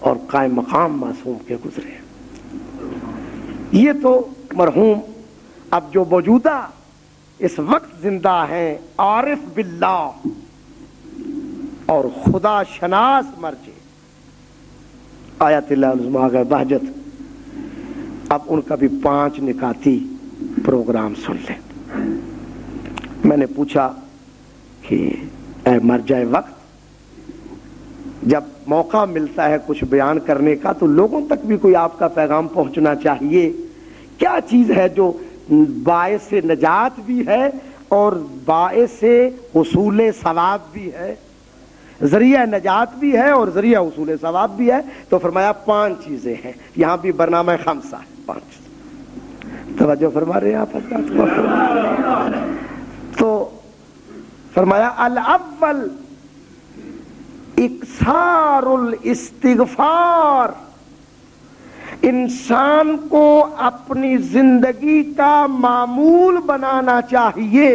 اور قائم مقام معصوم کے گزرے. یہ تو مرحوم اب جو موجودہ اس وقت زندہ ہیں عارف باللہ اور خدا شناس مرجع آیت اللہ العظمیٰ کا بہجت. اب ان کا بھی 5 نکاتی پروگرام سن لیں. میں نے پوچھا کہ اے مرجع وقت، جب موقع ملتا ہے کچھ بیان کرنے کا تو لوگوں تک بھی کوئی آپ کا پیغام پہنچنا چاہیے. کیا چیز ہے جو باعث نجات بھی ہے اور باعث حصول ثواب بھی ہے، ذریعہ نجات بھی ہے اور ذریعہ حصول ثواب بھی ہے؟ تو فرمایا 5 چیزیں ہیں. یہاں بھی برنامہ خمسہ ہے، 5. توجہ فرما رہے ہیں آپ حضرات کو؟ تو فرمایا الاول اکثار الاستغفار. انسان کو اپنی زندگی کا معمول بنانا چاہیے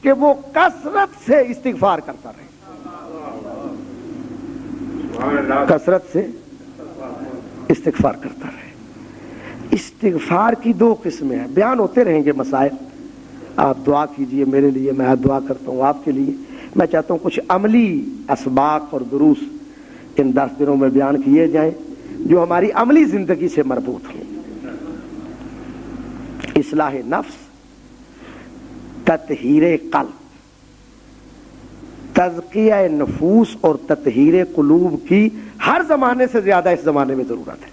کہ وہ کثرت سے استغفار کرتا رہے. کثرت سے استغفار کرتا رہے. استغفار کی 2 قسمیں ہیں. بیان ہوتے رہیں گے مسائل، آپ دعا کیجئے میرے لیے، میں دعا کرتا ہوں آپ کے لیے. میں چاہتا ہوں کچھ عملی اسباق اور دروس ان 10 دنوں میں بیان کیے جائیں جو ہماری عملی زندگی سے مربوط ہوں. اصلاح نفس، تطہیر قلب، تزکیہ نفوس اور تطہیر قلوب کی ہر زمانے سے زیادہ اس زمانے میں ضرورت ہے.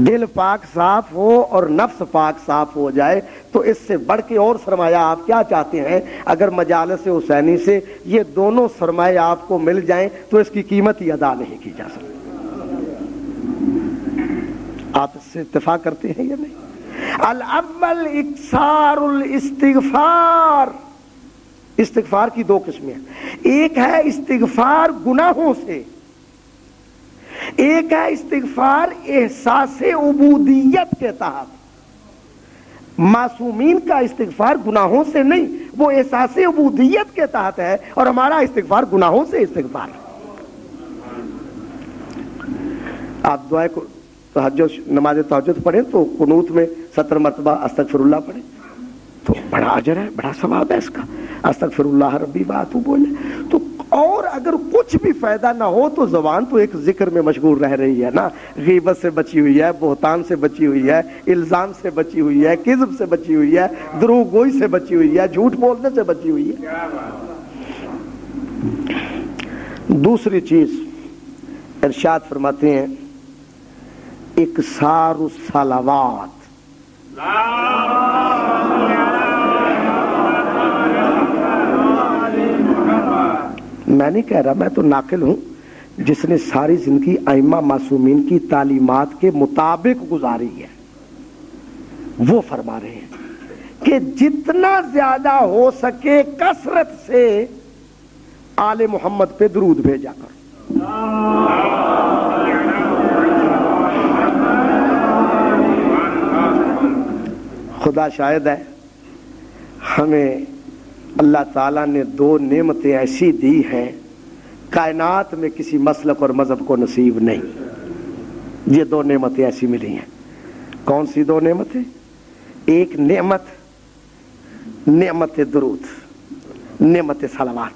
دل پاک صاف ہو اور نفس پاک صاف ہو جائے تو اس سے بڑھ کے اور سرمایہ آپ کیا چاہتے ہیں؟ اگر مجالس حسینی سے یہ دونوں سرمایہ آپ کو مل جائیں تو اس کی قیمت ہی ادا نہیں کی جا سکتی. آپ اس سے اتفاق کرتے ہیں یا نہیں؟ الاول اکثار الاستغفار. استغفار کی 2 قسمیں ہیں. ایک ہے استغفار گناہوں سے، ایک ہے استغفار احساس عبودیت کے تحت. معصومین کا استغفار گناہوں سے نہیں، وہ احساس عبودیت کے تحت ہے، اور ہمارا استغفار گناہوں سے استغفار ہے. آپ دعائیں کو تہجد، نماز تہجد پڑھیں تو قنوت میں 70 مرتبہ استغفر اللہ پڑھیں تو بڑا اجر ہے، بڑا ثواب ہے اس کا. استغفر اللہ ربی واتوب الیہ. تو اور اگر کچھ بھی فائدہ نہ ہو تو زبان تو ایک ذکر میں مشغول رہ رہی ہے نا. غیبت سے بچی ہوئی ہے، بہتان سے بچی ہوئی ہے، الزام سے بچی ہوئی ہے، کذب سے بچی ہوئی ہے، دروغ گوئی سے بچی ہوئی ہے، جھوٹ بولنے سے بچی ہوئی ہے. دوسری چیز ارشاد فرماتے ہیں اکثار الصلوات. میں نہیں کہہ رہا، میں تو ناقل ہوں جس نے ساری زندگی ائمہ معصومین کی تعلیمات کے مطابق گزاری ہے. وہ فرما رہے ہیں کہ جتنا زیادہ ہو سکے کثرت سے آل محمد پہ درود بھیجا کرو. خدا شاہد ہے، ہمیں اللہ تعالیٰ نے 2 نعمتیں ایسی دی ہیں کائنات میں کسی مسلک اور مذہب کو نصیب نہیں. یہ 2 نعمتیں ایسی ملی ہیں. کون سی 2 نعمتیں؟ ایک نعمت درود، نعمت صلوات.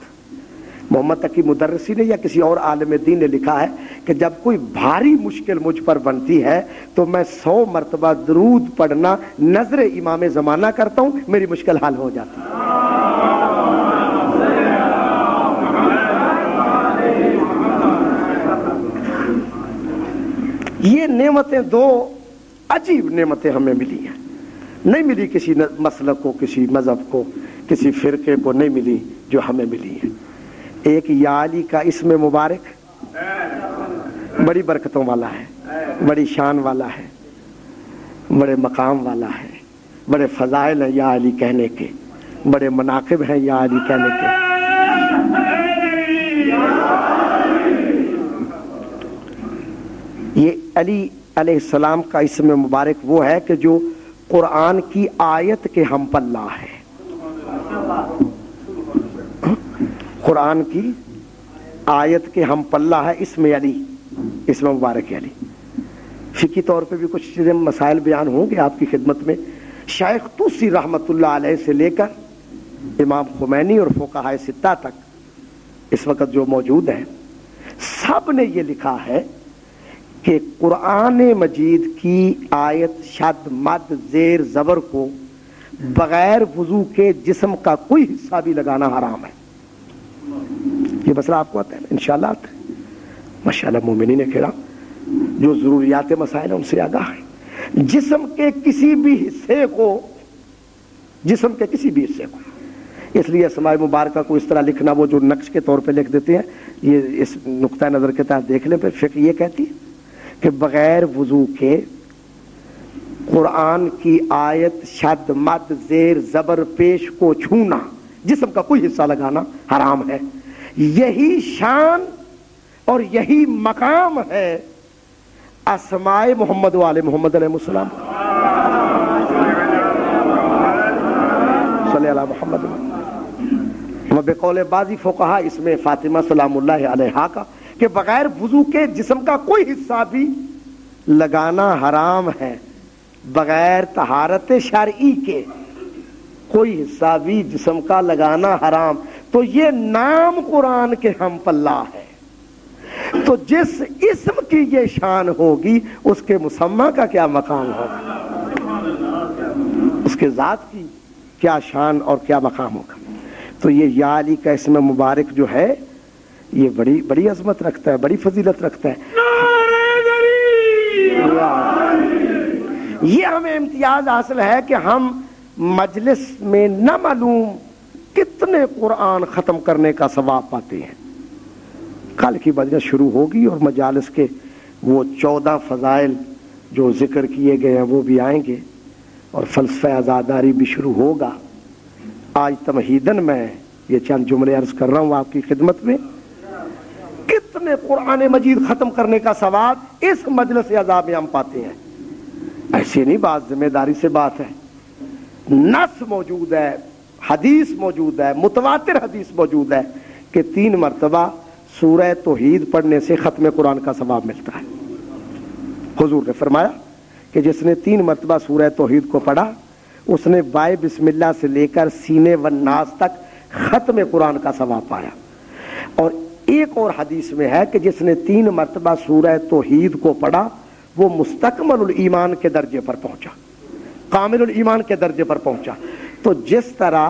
محمد تقی مدرسی نے یا کسی اور عالم دین نے لکھا ہے کہ جب کوئی بھاری مشکل مجھ پر بنتی ہے تو میں 100 مرتبہ درود پڑھنا نظر امام زمانہ کرتا ہوں، میری مشکل حل ہو جاتی ہے. یہ نعمتیں 2 عجیب نعمتیں ہمیں ملی ہیں. نہیں ملی کسی مسلک کو، کسی مذہب کو، کسی فرقے کو نہیں ملی جو ہمیں ملی ہیں. ایک یا علی کا اسم مبارک بڑی برکتوں والا ہے، بڑی شان والا ہے، بڑے مقام والا ہے، بڑے فضائل ہیں یا علی کہنے کے، بڑے مناقب ہیں یا علی کہنے کے. یہ علی علیہ السلام کا اسم مبارک وہ ہے کہ جو قرآن کی آیت کے ہم پلہ ہے. قرآن کی آیت کے ہم پلہ ہے اسم علی. اسم مبارک علی. فقی طور پہ بھی کچھ چیزیں مسائل بیان ہوں گے آپ کی خدمت میں. شیخ طوسی رحمۃ اللہ علیہ سے لے کر امام خمینی اور فقہائے ستہ تک اس وقت جو موجود ہیں سب نے یہ لکھا ہے کہ قرآن مجید کی آیت شد مد زیر زبر کو بغیر وضو کے جسم کا کوئی حصہ بھی لگانا حرام ہے. یہ مسئلہ آپ کو آتا ہے نا؟ انشاءاللہ آتا ہے. ماشاءاللہ مومنین کرام جو ضروریات مسائل ہیں ان سے آگاہ ہیں. جسم کے کسی بھی حصے کو اس لیے اسماء مبارکہ کو اس طرح لکھنا، وہ جو نقش کے طور پہ لکھ دیتے ہیں، یہ اس نقطہ نظر کے تحت دیکھ لیں. پھر فقہ یہ کہتی ہے کہ بغیر وضو کے قرآن کی آیت شد مد زیر زبر پیش کو چھونا، جسم کا کوئی حصہ لگانا حرام ہے. یہی شان اور یہی مقام ہے اسماء محمد و آل محمد علیہ السلام. صلی اللہ محمد و بقول بعضی فقہا اس میں فاطمہ سلام اللہ علیہا کا کہ بغیر وضو کے جسم کا کوئی حصہ بھی لگانا حرام ہے. بغیر طہارت شرعی کے کوئی حصہ بھی جسم کا لگانا حرام. تو یہ نام قرآن کے ہم پلہ ہے. تو جس اسم کی یہ شان ہوگی اس کے مسمى کا کیا مقام ہوگا، اس کے ذات کی کیا شان اور کیا مقام ہوگا. تو یہ یا علی کا اسم مبارک جو ہے یہ بڑی عظمت رکھتا ہے، بڑی فضیلت رکھتا ہے. یہ ہمیں امتیاز حاصل ہے کہ ہم مجلس میں نہ معلوم کتنے قرآن ختم کرنے کا ثواب پاتے ہیں. کل کی مجلس شروع ہوگی اور مجالس کے وہ 14 فضائل جو ذکر کیے گئے ہیں وہ بھی آئیں گے اور فلسفہ عزاداری بھی شروع ہوگا. آج تمہیدن میں یہ چند جملے عرض کر رہا ہوں آپ کی خدمت میں. کتنے قرآن مجید ختم کرنے کا ثواب اس مجلس عزا میں ہم پاتے ہیں. ایسے نہیں، بات ذمہ داری سے بات ہے. نص موجود ہے، حدیث موجود ہے، متواتر حدیث موجود ہے کہ 3 مرتبہ سورہ توحید پڑھنے سے ختم قرآن کا ثواب ملتا ہے. حضور نے فرمایا کہ جس نے 3 مرتبہ سورہ توحید کو پڑھا اس نے بائے بسم اللہ سے لے کر سینے والناس تک ختم قرآن کا ثواب پایا. اور ایک اور حدیث میں ہے کہ جس نے 3 مرتبہ سورہ توحید کو پڑھا وہ مستکمل الایمان کے درجے پر پہنچا، کامل الایمان کے درجے پر پہنچا. تو جس طرح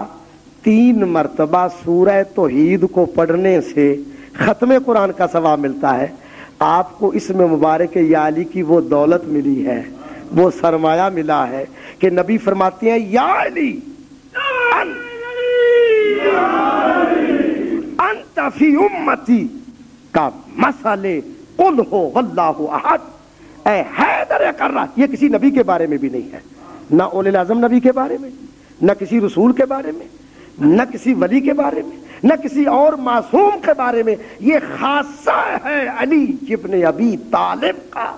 3 مرتبہ سورہ توحید کو پڑھنے سے ختم قرآن کا ثواب ملتا ہے، آپ کو اس میں مبارک یا علی کی وہ دولت ملی ہے، وہ سرمایہ ملا ہے کہ نبی فرماتے ہیں یا علی انت فی امتی کا مثل قل ہو واللہ احد. اے حیدر کررہ، یہ کسی نبی کے بارے میں بھی نہیں ہے، نہ اولو العزم نبی کے بارے میں، نہ کسی رسول کے بارے میں، نہ کسی ولی کے بارے میں، نہ کسی اور معصوم کے بارے میں. یہ خاصہ ہے علی ابن ابی طالب کا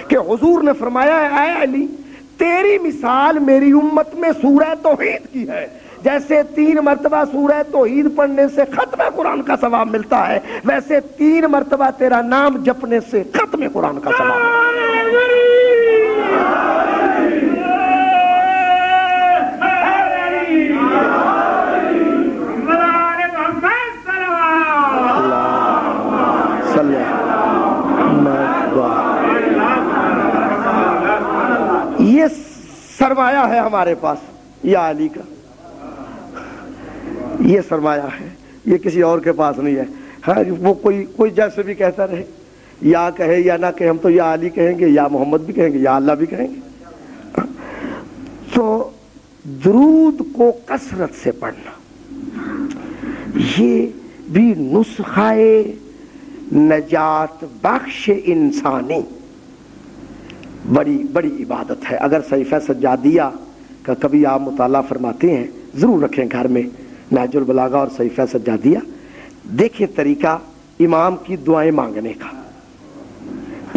کہ حضور نے فرمایا اے علی تیری مثال میری امت میں سورہ توحید کی ہے. جیسے 3 مرتبہ سورہ توحید پڑھنے سے ختم قرآن کا ثواب ملتا ہے، ویسے 3 مرتبہ تیرا نام جپنے سے ختم قرآن کا ثواب ملتا ہے. یہ سرمایہ ہے ہمارے پاس یا علی کا، یہ سرمایہ ہے، یہ کسی اور کے پاس نہیں ہے. ہاں وہ کوئی جیسے بھی کہتا رہے، یا کہے یا نہ کہے، ہم تو یا علی کہیں گے، یا محمد بھی کہیں گے، یا اللہ بھی کہیں گے. تو درود کو کثرت سے پڑھنا یہ بھی نسخہ نجات بخش انسانی بڑی عبادت ہے. اگر صحیفہ سجادیہ کا کبھی آپ مطالعہ فرماتے ہیں ضرور رکھیں گھر میں، نہج البلاغہ اور صحیفہ سجادیہ. دیکھیں طریقہ امام کی دعائیں مانگنے کا،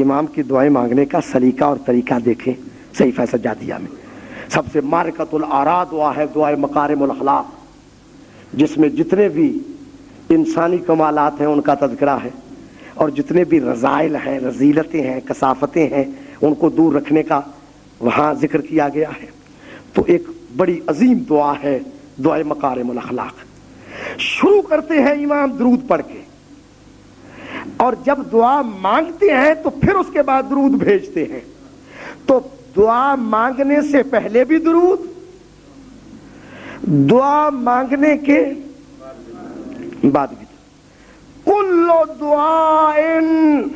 امام کی دعائیں مانگنے کا سلیقہ اور طریقہ دیکھیں صحیفہ سجادیہ میں. سب سے معرکۃ الآراء دعا ہے دعائے مکارم الاخلاق، جس میں جتنے بھی انسانی کمالات ہیں ان کا تذکرہ ہے. اور جتنے بھی رذائل ہیں، رذیلتیں ہیں، کثافتیں ہیں، ان کو دور رکھنے کا وہاں ذکر کیا گیا ہے۔ تو ایک بڑی عظیم دعا ہے دعائے مکارم الاخلاق۔ شروع کرتے ہیں امام درود پڑھ کے، اور جب دعا مانگتے ہیں تو پھر اس کے بعد درود بھیجتے ہیں۔ تو دعا مانگنے سے پہلے بھی درود، دعا مانگنے کے بعد بھی درود۔ کل دعائن،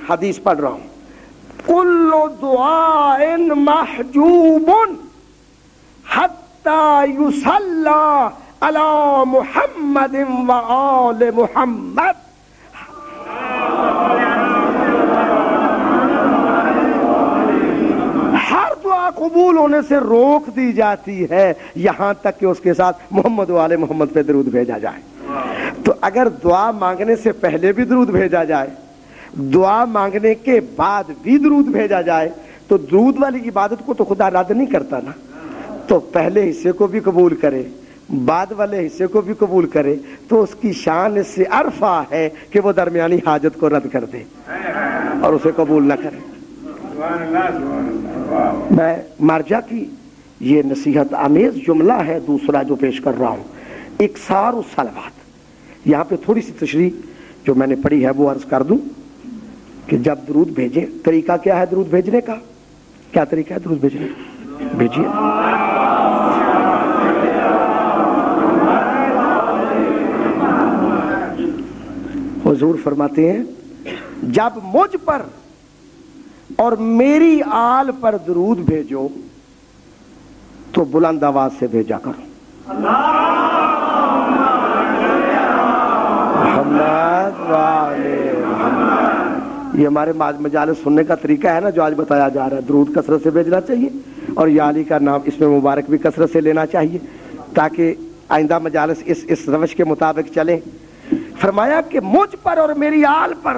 حدیث پڑھ رہا ہوں، کل دعائن محجوب حتی یصلی علی محمد و آل محمد۔ ہر دعا قبول ہونے سے روک دی جاتی ہے یہاں تک کہ اس کے ساتھ محمد و آل محمد پہ درود بھیجا جائے۔ تو اگر دعا مانگنے سے پہلے بھی درود بھیجا جائے، دعا مانگنے کے بعد بھی درود بھیجا جائے، تو درود والی عبادت کو تو خدا رد نہیں کرتا نا۔ تو پہلے حصے کو بھی قبول کرے، بعد والے حصے کو بھی قبول کرے، تو اس کی شان اس سے ارفع ہے کہ وہ درمیانی حاجت کو رد کر دے اور اسے قبول نہ کرے۔ میں مرجع کی یہ نصیحت آمیز جملہ ہے دوسرا جو پیش کر رہا ہوں، اکثار الصلوات۔ یہاں پہ تھوڑی سی تشریح جو میں نے پڑھی ہے وہ عرض کر دوں کہ جب درود بھیجیں، طریقہ کیا ہے درود بھیجنے کا؟ کیا طریقہ ہے درود بھیجنے کا؟ بھیجیے۔ حضور فرماتے ہیں جب مجھ پر اور میری آل پر درود بھیجو تو بلند آواز سے بھیجا کرو، محمد وعلے محمد۔ یہ ہمارے مجالس سننے کا طریقہ ہے نا جو آج بتایا جا رہا ہے۔ درود کثرت سے بھیجنا چاہیے اور یا علی کا نام اس میں مبارک بھی کثرت سے لینا چاہیے تاکہ آئندہ مجالس اس روش کے مطابق چلیں۔ فرمایا کہ مجھ پر اور میری آل پر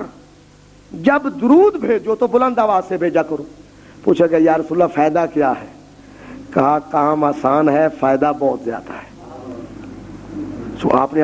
جب درود بھیجو تو بلند آواز سے بھیجا کرو۔ پوچھا کہ یا رسول اللہ فائدہ کیا ہے؟ کہا کام آسان ہے، فائدہ بہت زیادہ ہے۔ آپ نے